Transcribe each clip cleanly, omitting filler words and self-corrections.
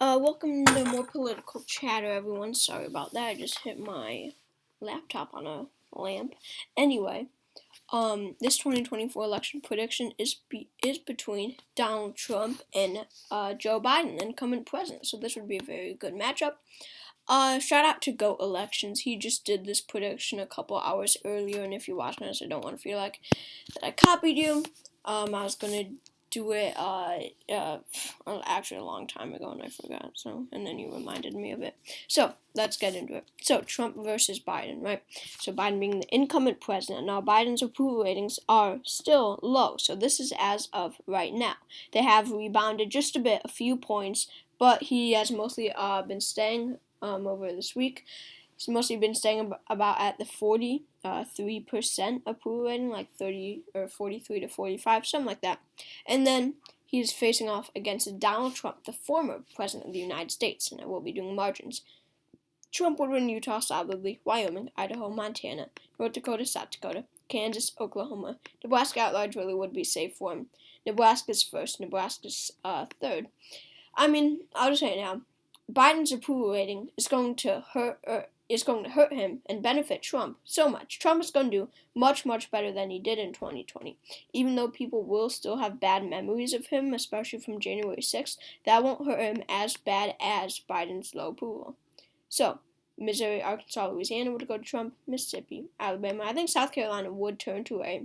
Welcome to more political chatter, everyone. Sorry about that. I just hit my laptop on a lamp. Anyway, this 2024 election prediction is between Donald Trump and Joe Biden, incumbent president. So this would be a very good matchup. Shout out to Goat Elections. He just did this prediction a couple hours earlier, and if you're watching this, I don't want to feel like that I copied you. I was gonna do it actually a long time ago, and I forgot. So, and then you reminded me of it. So let's get into it. So Trump versus Biden, right? So Biden being the incumbent president. Now Biden's approval ratings are still low. So this is as of right now. They have rebounded just a bit, a few points, but he has mostly been staying over this week. He's mostly been staying about at the 43% approval rating, like 30 or 43 to 45, something like that. And then he's facing off against Donald Trump, the former president of the United States, and I will be doing margins. Trump would win Utah solidly, Wyoming, Idaho, Montana, North Dakota, South Dakota, Kansas, Oklahoma. Nebraska at large really would be safe for him. Nebraska's first, Nebraska's third. I mean, I'll just say it now. Biden's approval rating is going to hurt him and benefit Trump so much. Trump is going to do much, much better than he did in 2020. Even though people will still have bad memories of him, especially from January 6th, that won't hurt him as bad as Biden's low approval. So, Missouri, Arkansas, Louisiana would go to Trump, Mississippi, Alabama. I think South Carolina would turn to a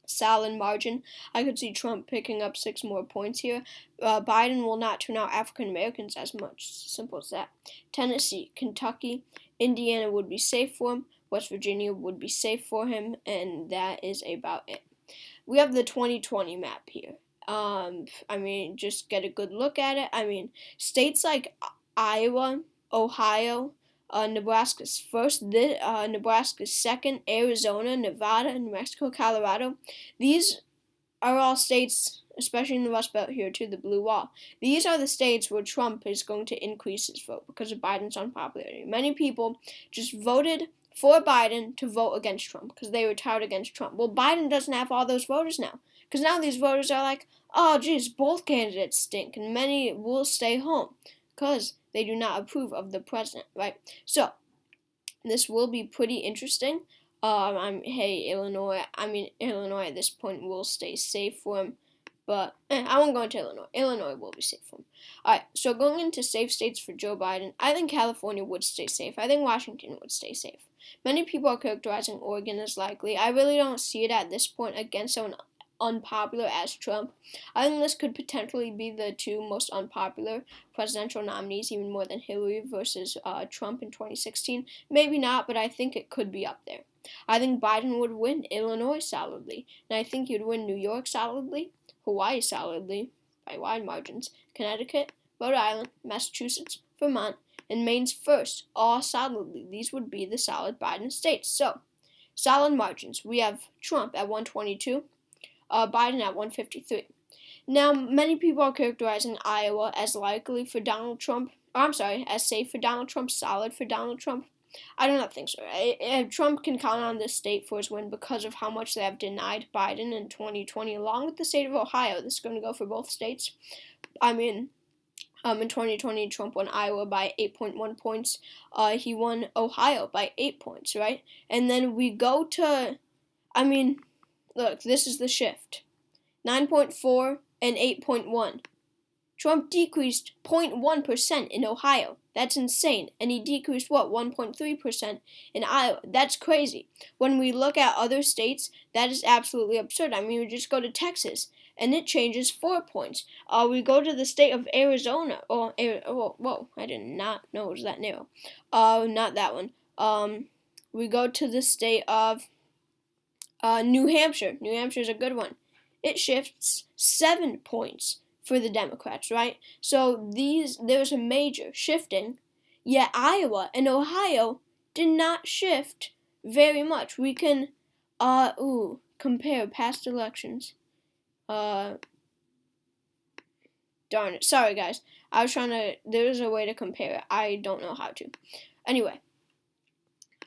solid margin. I could see Trump picking up 6 more points here. Biden will not turn out African Americans as much. Simple as that. Tennessee, Kentucky, Indiana would be safe for him. West Virginia would be safe for him, and that is about it. We have the 2020 map here. Just get a good look at it. States like Iowa, Ohio, Nebraska's first, Nebraska's second, Arizona, Nevada, New Mexico, Colorado. These are all states, especially in the Rust Belt here too, the Blue Wall. These are the states where Trump is going to increase his vote because of Biden's unpopularity. Many people just voted for Biden to vote against Trump because they were tired against Trump. Well, Biden doesn't have all those voters now because now these voters are like, oh, geez, both candidates stink, and many will stay home because they do not approve of the president, right? So, this will be pretty interesting. Illinois at this point will stay safe for him, but I won't go into Illinois. Illinois will be safe for him. Alright, so going into safe states for Joe Biden, I think California would stay safe. I think Washington would stay safe. Many people are characterizing Oregon as likely. I really don't see it at this point against someone unpopular as Trump. I think this could potentially be the 2 most unpopular presidential nominees, even more than Hillary versus Trump in 2016. Maybe not, but I think it could be up there. I think Biden would win Illinois solidly, and I think he'd win New York solidly, Hawaii solidly, by wide margins, Connecticut, Rhode Island, Massachusetts, Vermont, and Maine's first, all solidly. These would be the solid Biden states. So, solid margins. We have Trump at 122, Biden at 153. Now, many people are characterizing Iowa as likely for Donald Trump. As safe for Donald Trump, solid for Donald Trump. I do not think so. Trump can count on this state for his win because of how much they have denied Biden in 2020, along with the state of Ohio. This is going to go for both states. In 2020, Trump won Iowa by 8.1 points. He won Ohio by 8 points, right? And then we go to, look, this is the shift. 9.4 and 8.1. Trump decreased 0.1% in Ohio. That's insane. And he decreased, 1.3% in Iowa. That's crazy. When we look at other states, that is absolutely absurd. We just go to Texas, and it changes 4 points. We go to the state of Arizona. I did not know it was that narrow. Not that one. We go to the state of New Hampshire. New Hampshire is a good one. It shifts 7 points for the Democrats, right? So there's a major shifting, yet Iowa and Ohio did not shift very much. We can compare past elections. Darn it. Sorry guys. There's a way to compare it. I don't know how to. Anyway,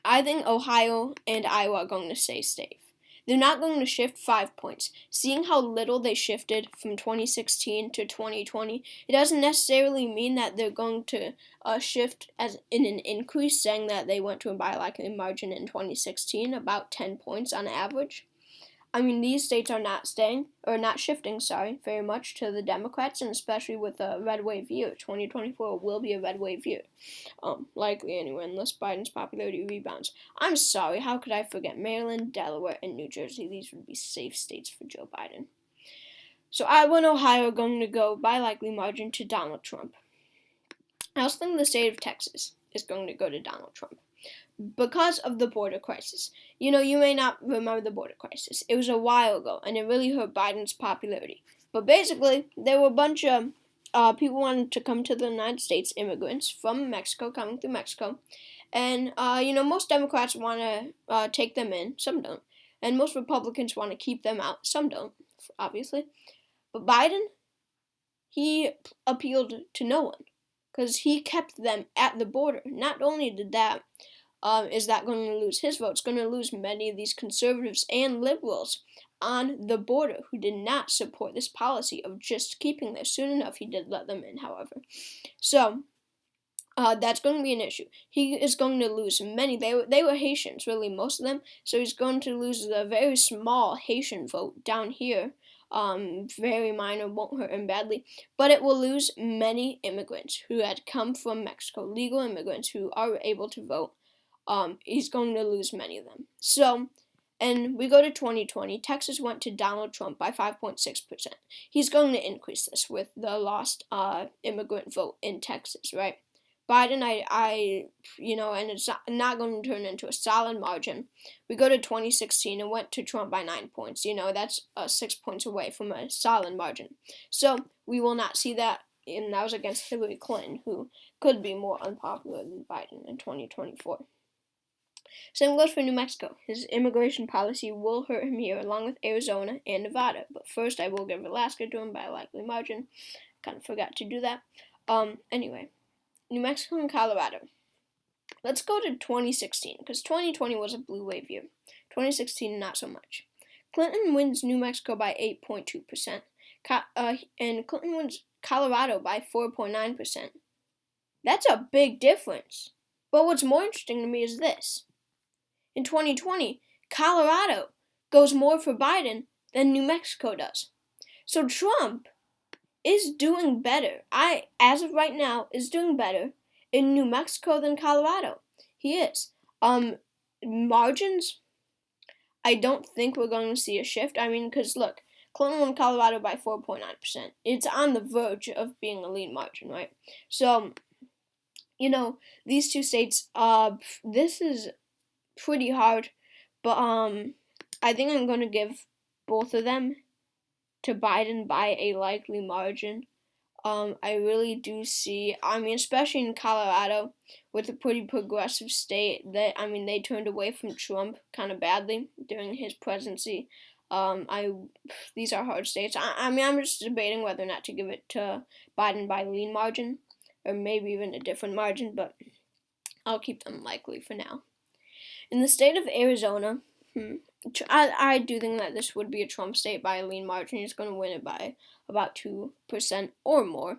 I think Ohio and Iowa are going to stay safe. they're not going to shift 5 points. Seeing how little they shifted from 2016 to 2020, it doesn't necessarily mean that they're going to shift as in an increase, saying that they went to a bilikely margin in 2016, about 10 points on average. I mean, these states are not shifting, very much to the Democrats, and especially with a red wave year. 2024 will be a red wave year. Likely anyway, unless Biden's popularity rebounds. I'm sorry, how could I forget Maryland, Delaware, and New Jersey? These would be safe states for Joe Biden. So Iowa and Ohio are going to go by likely margin to Donald Trump. I also think the state of Texas is going to go to Donald Trump, because of the border crisis. You may not remember the border crisis. It was a while ago, and it really hurt Biden's popularity. But basically, there were a bunch of people wanted to come to the United States, immigrants from Mexico, coming through Mexico. And, most Democrats want to take them in. Some don't. And most Republicans want to keep them out. Some don't, obviously. But Biden, he appealed to no one, because he kept them at the border. Not only did that, is that going to lose his vote? It's going to lose many of these conservatives and liberals on the border who did not support this policy of just keeping them. Soon enough, he did let them in, however. So, that's going to be an issue. He is going to lose many. They were Haitians, really, most of them. So he's going to lose the very small Haitian vote down here. Very minor, won't hurt him badly, but it will lose many immigrants who had come from Mexico, legal immigrants who are able to vote. He's going to lose many of them. So, and we go to 2020, Texas went to Donald Trump by 5.6%. He's going to increase this with the lost immigrant vote in Texas, right? Biden, and it's not going to turn into a solid margin. We go to 2016 and went to Trump by 9 points. That's 6 points away from a solid margin. So we will not see that, and that was against Hillary Clinton, who could be more unpopular than Biden in 2024. Same goes for New Mexico. His immigration policy will hurt him here, along with Arizona and Nevada. But first, I will give Alaska to him by a likely margin. Kind of forgot to do that. Anyway. New Mexico and Colorado. Let's go to 2016, because 2020 was a blue wave year. 2016, not so much. Clinton wins New Mexico by 8.2%, and Clinton wins Colorado by 4.9%. That's a big difference. But what's more interesting to me is this. In 2020, Colorado goes more for Biden than New Mexico does. So Trump is doing better. As of right now, is doing better in New Mexico than Colorado. He is. Margins, I don't think we're going to see a shift. Because look, Clinton won Colorado by 4.9%. It's on the verge of being a lean margin, right? So, these two states, this is pretty hard, but I think I'm going to give both of them to Biden by a likely margin. I really do see, especially in Colorado, with a pretty progressive state, that, they turned away from Trump kind of badly during his presidency. These are hard states. I'm just debating whether or not to give it to Biden by lean margin, or maybe even a different margin, but I'll keep them likely for now. In the state of Arizona, I do think that this would be a Trump state by a lean margin. He's going to win it by about 2% or more,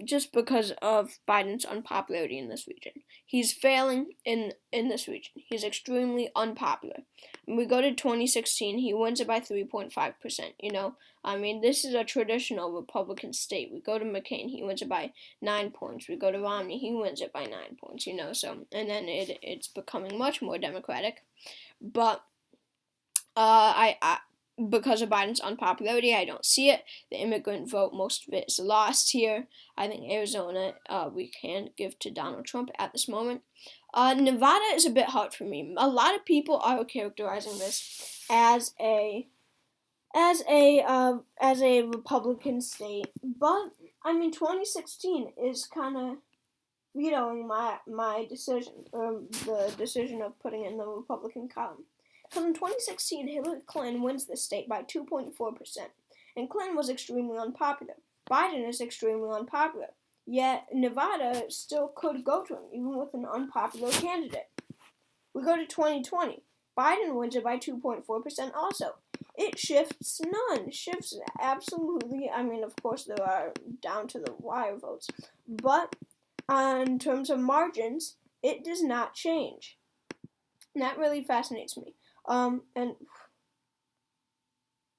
just because of Biden's unpopularity in this region. He's failing in this region. He's extremely unpopular. When we go to 2016, he wins it by 3.5%, this is a traditional Republican state. We go to McCain, he wins it by 9 points. We go to Romney, he wins it by 9 points, and then it's becoming much more Democratic. But because of Biden's unpopularity, I don't see it. The immigrant vote, most of it is lost here. I think Arizona, we can give to Donald Trump at this moment. Nevada is a bit hard for me. A lot of people are characterizing this as a Republican state, but 2016 is kind of vetoing my decision, the decision of putting in the Republican column. Because in 2016, Hillary Clinton wins this state by 2.4%, and Clinton was extremely unpopular. Biden is extremely unpopular, yet Nevada still could go to him, even with an unpopular candidate. We go to 2020. Biden wins it by 2.4% also. It shifts none. Shifts absolutely. I mean, of course, there are down to the wire votes. But in terms of margins, it does not change. And that really fascinates me. And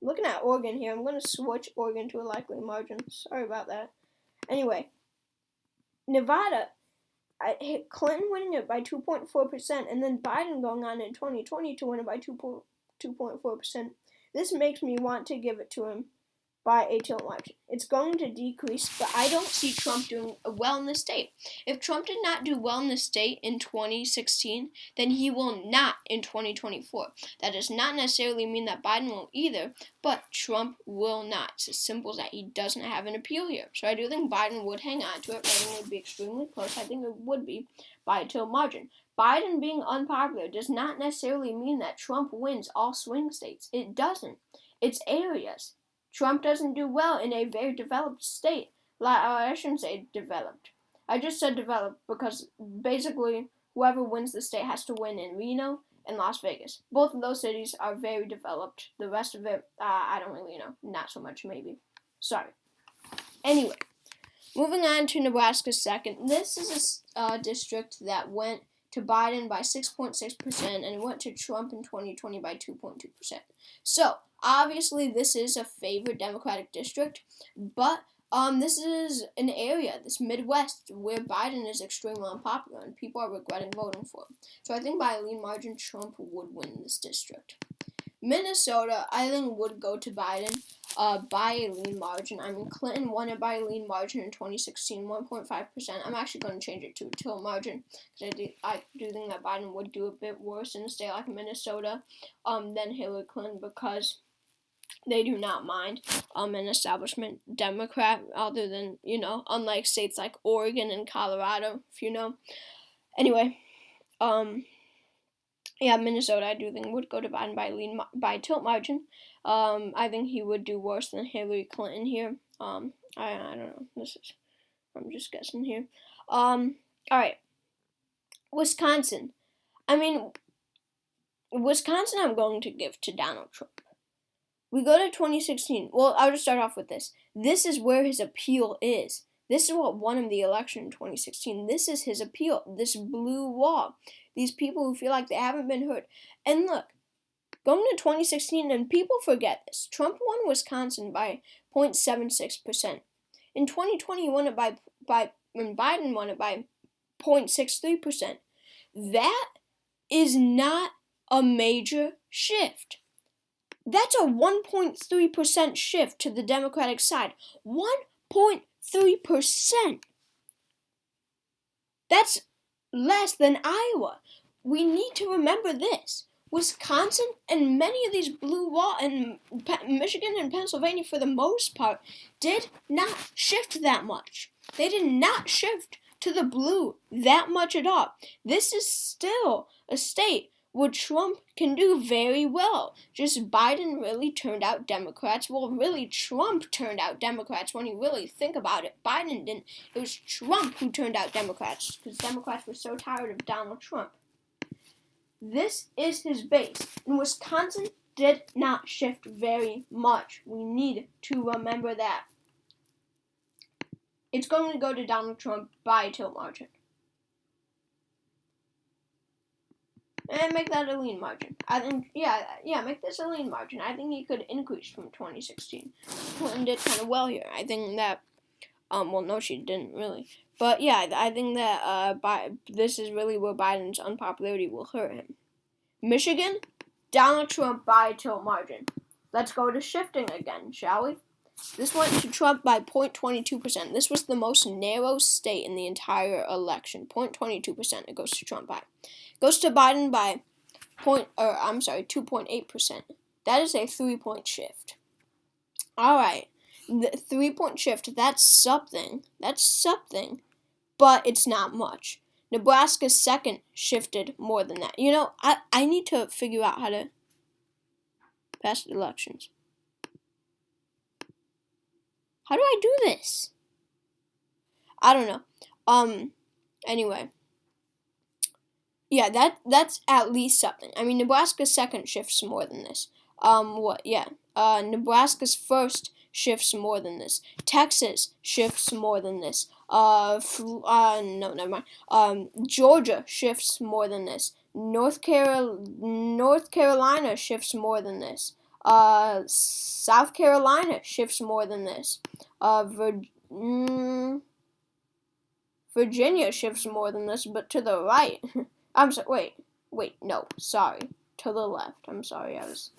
looking at Oregon here, I'm going to switch Oregon to a likely margin. Sorry about that. Anyway, Nevada, Clinton winning it by 2.4%, and then Biden going on in 2020 to win it by 2.4%. This makes me want to give it to him by a tilt margin. It's going to decrease, but I don't see Trump doing well in the state. If Trump did not do well in the state in 2016, then he will not in 2024. That does not necessarily mean that Biden will either, but Trump will not. It's as simple as that. He doesn't have an appeal here. So I do think Biden would hang on to it, but I think it would be extremely close. I think it would be by a tilt margin. Biden being unpopular does not necessarily mean that Trump wins all swing states. It doesn't. It's areas. Trump doesn't do well in a very developed state. I shouldn't say developed. I just said developed because basically whoever wins the state has to win in Reno and Las Vegas. Both of those cities are very developed. The rest of it, I don't really know. Not so much, maybe. Sorry. Anyway, moving on to Nebraska second. This is a district that went to Biden by 6.6%, and it went to Trump in 2020 by 2.2%. So, obviously, this is a favored Democratic district, but this is an area, this Midwest, where Biden is extremely unpopular, and people are regretting voting for him. So I think by a lean margin, Trump would win this district. Minnesota, I think, would go to Biden by a lean margin. I mean, Clinton won it by a lean margin in 2016, 1.5%. I'm actually going to change it to a tilt margin because I do think that Biden would do a bit worse in a state like Minnesota than Hillary Clinton because they do not mind an establishment Democrat other than, unlike states like Oregon and Colorado, if you know. Anyway, yeah, Minnesota, I do think would go to Biden by tilt margin. I think he would do worse than Hillary Clinton here. I don't know. I'm just guessing here. All right. Wisconsin. I mean, Wisconsin I'm going to give to Donald Trump. We go to 2016. Well, I'll just start off with this. This is where his appeal is. This is what won him the election in 2016. This is his appeal. This blue wall. These people who feel like they haven't been heard. And look, going to 2016, and people forget this, Trump won Wisconsin by 0.76%. In 2020, he won it and Biden won it by 0.63%. That is not a major shift. That's a 1.3% shift to the Democratic side. 1.3%. That's less than Iowa. We need to remember this. Wisconsin and many of these blue wall and Michigan and Pennsylvania, for the most part, did not shift that much. They did not shift to the blue that much at all. This is still a state where Trump can do very well. Just Biden really turned out Democrats. Well, really, Trump turned out Democrats when you really think about it. Biden didn't. It was Trump who turned out Democrats because Democrats were so tired of Donald Trump. This is his base. And Wisconsin did not shift very much. We need to remember that. It's going to go to Donald Trump by a tilt margin. And make that a lean margin. I think, make this a lean margin. I think he could increase from 2016. Clinton did kind of well here. I think that, well, no, she didn't really. But yeah, I think that this is really where Biden's unpopularity will hurt him. Michigan, Donald Trump by a tilt margin. Let's go to shifting again, shall we? This went to Trump by 0.22%. This was the most narrow state in the entire election. 0.22% it goes to Trump by. Goes to Biden by 2.8%. That is a 3-point shift. All right, the 3-point shift. That's something. But it's not much. Nebraska's second shifted more than that. I need to figure out how to pass elections. How do I do this? I don't know. Anyway. Yeah, that's at least something. I mean, Nebraska's second shifts more than this. What? Yeah. Nebraska's first shifts more than this. Texas shifts more than this. No, never mind. Georgia shifts more than this. North Carolina shifts more than this. South Carolina shifts more than this. Virginia shifts more than this, but to the right. I'm sorry. No, sorry. To the left. I'm sorry, I was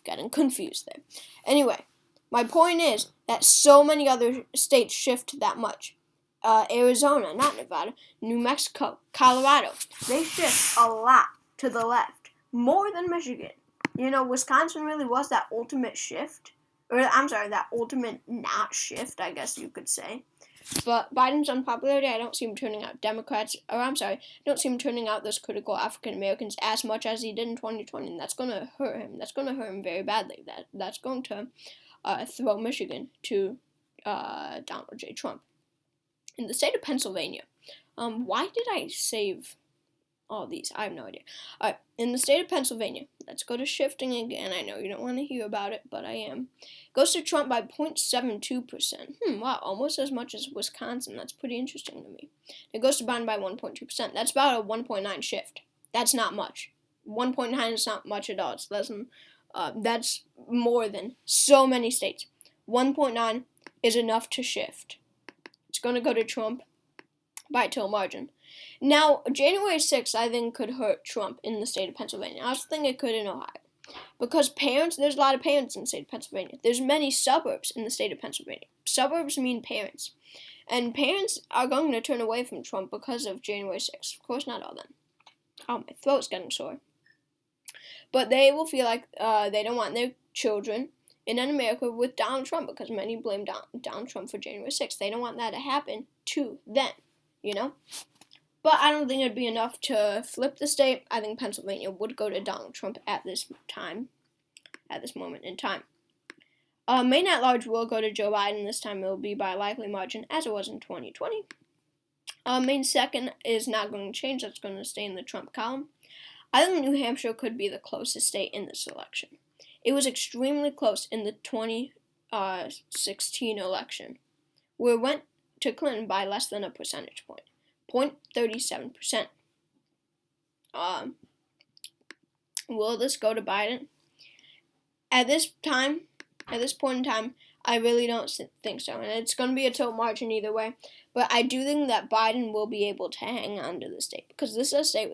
getting confused there. Anyway, my point is that so many other states shift that much. Arizona, not Nevada, New Mexico, Colorado, they shift a lot to the left, more than Michigan. You know, Wisconsin really was that ultimate shift, that ultimate not shift, I guess you could say. But Biden's unpopularity, I don't see him turning out I don't see him turning out those critical African Americans as much as he did in 2020, and that's going to hurt him. That's going to hurt him very badly. That's going to throw Michigan to Donald J. Trump. In the state of Pennsylvania, why did I save all these? I have no idea. Alright, in the state of Pennsylvania, let's go to shifting again. I know you don't want to hear about it, but I am. Goes to Trump by 0.72%. Wow, almost as much as Wisconsin. That's pretty interesting to me. It goes to Biden by 1.2%. That's about a 1.9 shift. That's not much. 1.9 is not much at all. It's less than, that's more than so many states. 1.9 is enough to shift. It's going to go to Trump by a till margin. Now, January 6th, I think, could hurt Trump in the state of Pennsylvania. I also think it could in Ohio. Because there's a lot of parents in the state of Pennsylvania. There's many suburbs in the state of Pennsylvania. Suburbs mean parents. And parents are going to turn away from Trump because of January 6th. Of course, not all them. Oh, my throat's getting sore. But they will feel like they don't want their children in America with Donald Trump because many blame Donald Trump for January 6th. They don't want that to happen to them, you know? But I don't think it'd be enough to flip the state. I think Pennsylvania would go to Donald Trump at this moment in time. Maine at large will go to Joe Biden. This time it will be by a likely margin, as it was in 2020. Maine second is not going to change. That's going to stay in the Trump column. I think New Hampshire could be the closest state in this election. It was extremely close in the 2016 election, where it went to Clinton by less than a percentage point. 0.37%. Will this go to Biden? At this point in time, I really don't think so. And it's going to be a tilt margin either way. But I do think that Biden will be able to hang on to the state. Because this is a state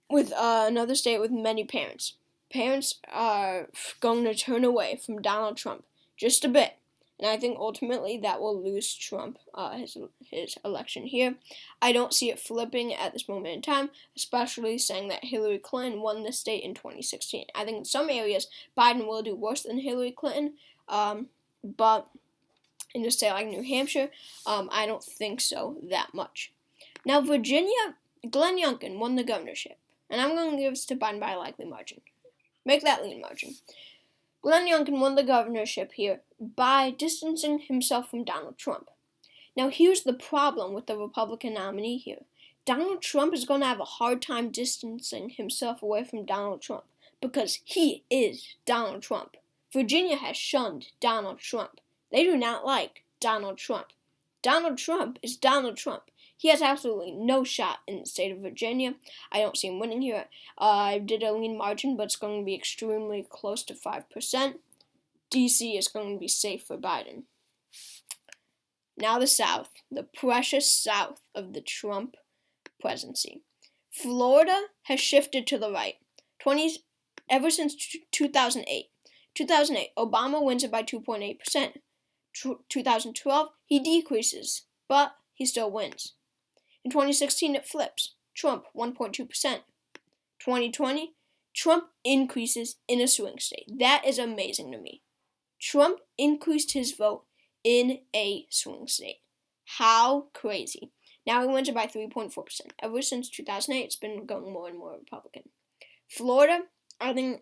with another state with many parents. Parents are going to turn away from Donald Trump just a bit. And I think ultimately that will lose Trump his election here. I don't see it flipping at this moment in time, especially saying that Hillary Clinton won the state in 2016. I think in some areas Biden will do worse than Hillary Clinton, but in a state like New Hampshire, I don't think so that much. Now, Virginia, Glenn Youngkin won the governorship, and I'm going to give this to Biden by a likely margin. Make that lean margin. Glenn Youngkin won the governorship here by distancing himself from Donald Trump. Now, here's the problem with the Republican nominee here. Donald Trump is going to have a hard time distancing himself away from Donald Trump because he is Donald Trump. Virginia has shunned Donald Trump. They do not like Donald Trump. Donald Trump is Donald Trump. He has absolutely no shot in the state of Virginia. I don't see him winning here. I did a lean margin, but it's going to be extremely close to 5%. D.C. is going to be safe for Biden. Now the South, the precious South of the Trump presidency. Florida has shifted to the right. Ever since 2008. 2008, Obama wins it by 2.8%. 2012, he decreases, but he still wins. In 2016, it flips. Trump, 1.2%. 2020, Trump increases in a swing state. That is amazing to me. Trump increased his vote in a swing state. How crazy. Now he wins it by 3.4%. Ever since 2008, it's been going more and more Republican. Florida, I think,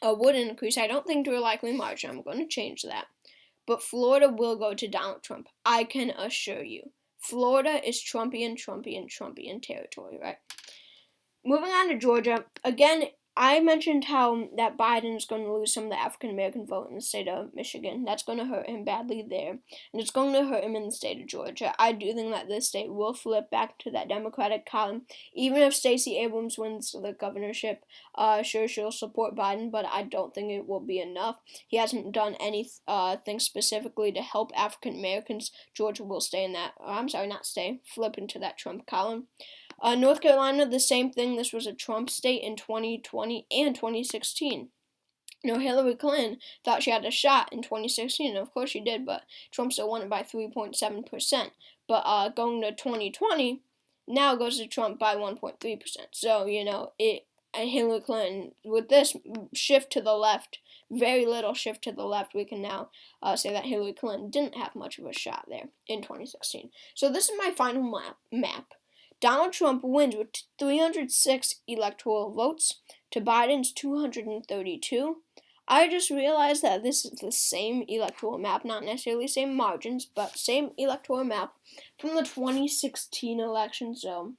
would increase. I don't think to a likely margin. I'm going to change that. But Florida will go to Donald Trump. I can assure you. Florida is Trumpian territory, right? Moving on to Georgia, again, I mentioned how that Biden is going to lose some of the African American vote in the state of Michigan. That's going to hurt him badly there, and it's going to hurt him in the state of Georgia. I do think that this state will flip back to that Democratic column, even if Stacey Abrams wins the governorship. Sure, she'll support Biden, but I don't think it will be enough. He hasn't done anything specifically to help African Americans. Georgia will stay in that. Flip into that Trump column. North Carolina, the same thing. This was a Trump state in 2020 and 2016. Hillary Clinton thought she had a shot in 2016, and of course she did, but Trump still won it by 3.7%. But going to 2020, now goes to Trump by 1.3%. So, Hillary Clinton, with this shift to the left, very little shift to the left, we can now say that Hillary Clinton didn't have much of a shot there in 2016. So this is my final map. Donald Trump wins with 306 electoral votes to Biden's 232. I just realized that this is the same electoral map, not necessarily same margins, but same electoral map from the 2016 election, so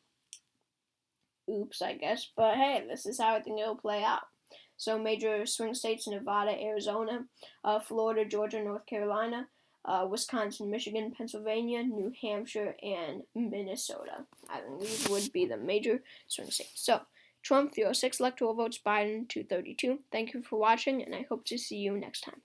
oops, I guess. But hey, this is how I think it'll play out. So major swing states: Nevada, Arizona, Florida, Georgia, North Carolina, Wisconsin, Michigan, Pennsylvania, New Hampshire, and Minnesota. I think these would be the major swing states. So, Trump 306 electoral votes, Biden 232. Thank you for watching, and I hope to see you next time.